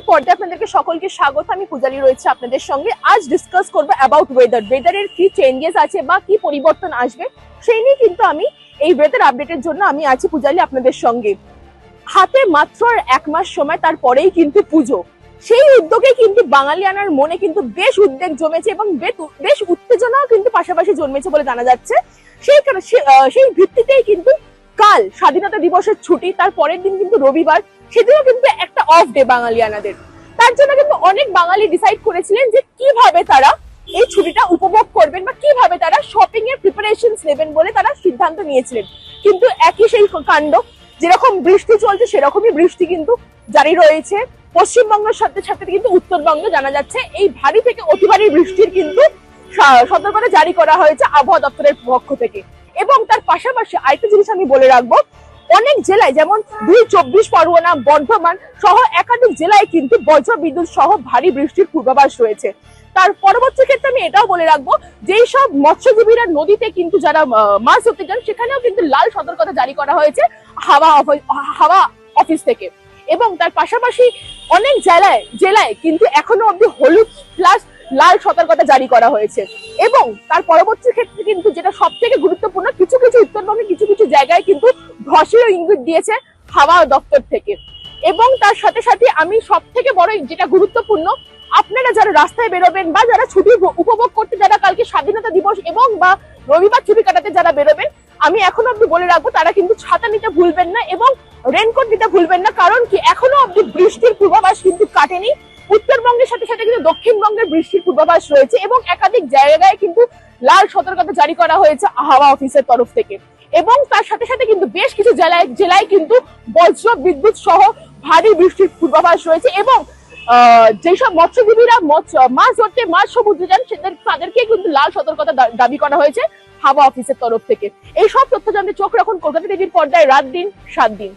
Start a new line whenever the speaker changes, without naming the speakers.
পর্দায় আপনাদেরকে সকলকে স্বাগত। আমি পূজালি রয়েছে আপনাদের সঙ্গে। আজ ডিসকাস করবো অ্যাবাউট ওয়েদারের কি চেঞ্জেস আছে বা কি পরিবর্তন আসবে সেই নিয়ে কিন্তু আমি এই ওয়েদার আপডেটের জন্য আমি আছি পূজালি আপনাদের সঙ্গে। হাতে মাত্র আর 1 মাস সময়, তারপরেই কিন্তু পুজো। সেই উদ্যোগে কিন্তু বাঙালিয়ানার মনে কিন্তু বেশ উদ্বেগ জমেছে এবং বেশ উত্তেজনাও কিন্তু পাশাপাশি জন্মেছে বলে জানা যাচ্ছে। সেই ভিত্তিতেই কিন্তু কাল স্বাধীনতা দিবসের ছুটি, তার পরের দিন কিন্তু রবিবার, সেদিনও কিন্তু একটা অফ ডে বাঙালিয়ানাদের। তার জন্য কিন্তু অনেক বাঙালি ডিসাইড করেছিলেন যে কিভাবে তারা এই ছুটিটা উপভোগ করবেন বা কিভাবে তারা শপিং এর প্রিপারেশনস নেবেন বলে তারা সিদ্ধান্ত নিয়েছিলেন। কিন্তু একই সেই কাণ্ড, যেরকম বৃষ্টি চলছে সেরকমই বৃষ্টি কিন্তু জারি রয়েছে। পশ্চিমবঙ্গের সাথে সাথে কিন্তু উত্তরবঙ্গে জানা যাচ্ছে এই ভারী থেকে অতি ভারী বৃষ্টির কিন্তু সতর্কতা জারি করা হয়েছে আবহাওয়া দপ্তরের পক্ষ থেকে। এবং তার পাশাপাশি আরেকটা জিনিস আমি বলে রাখবো, অনেক জেলায় যেমন 24 পরগনা, বর্ধমান সহ একাধিক জেলায় কিন্তু বজ্র বিদ্যুৎ সহ ভারী বৃষ্টির পূর্বাভাস রয়েছে। তার পরবর্তী ক্ষেত্রে আমি এটাও বলে রাখবো, যেই সব মৎস্যজীবীরা নদীতে কিন্তু যারা মাছ ধরতে যান সেখানেও কিন্তু লাল সতর্কতা জারি করা হয়েছে হাওয়া অফিস থেকে। এবং তার পাশাপাশি অনেক জেলায় কিন্তু এখনো অব্দি হলুদ প্লাস লাল সতর্কতা জারি করা হয়েছে। এবং তার পরবর্তী ক্ষেত্রে কিন্তু যেটা সব থেকে গুরুত্বপূর্ণ, কিছু উত্তরবঙ্গে কিছু জায়গায় কিন্তু ধসেরও ইঙ্গিত দিয়েছে হাওয়া দপ্তর থেকে। এবং তার সাথে সাথে আমি সব থেকে বড় যেটা গুরুত্বপূর্ণ, আপনারা যারা রাস্তায় বেরোবেন বা যারা ছুটি উপভোগ করতে, যারা কালকে স্বাধীনতা দিবস এবং বা রবিবার ছুটি কাটাতে যারা বেরোবেন, আমি এখনো অব্দি বলে রাখবো তারা কিন্তু ছাতা নিতে ভুলবেন না এবং রেনকোট নিতে ভুলবেন না। কারণ কি, এখনো অব্দি বৃষ্টির পূর্বাভাস কিন্তু কাটেনি। উত্তরবঙ্গের সাথে সাথে কিন্তু দক্ষিণবঙ্গের বৃষ্টির পূর্বাভাস রয়েছে এবং একাধিক জায়গায় কিন্তু লাল সতর্কতা জারি করা হয়েছে হাওয়া অফিসের তরফ থেকে। এবং তার সাথে সাথে কিন্তু বেশ কিছু জেলায় কিন্তু বজ্র বিদ্যুৎ সহ ভারী বৃষ্টির পূর্বাভাস রয়েছে। এবং যেসব মৎস্যজীবীরা মাছ ধরতে মাছ সমুদ্রে যান তাদেরকে কিন্তু লাল সতর্কতা দাবি করা হয়েছে হাওয়া অফিসের তরফ থেকে। এই সব তথ্য জানতে চোখ রাখুন কলকাতা টিভির পর্দায় রাত দিন 7 দিন।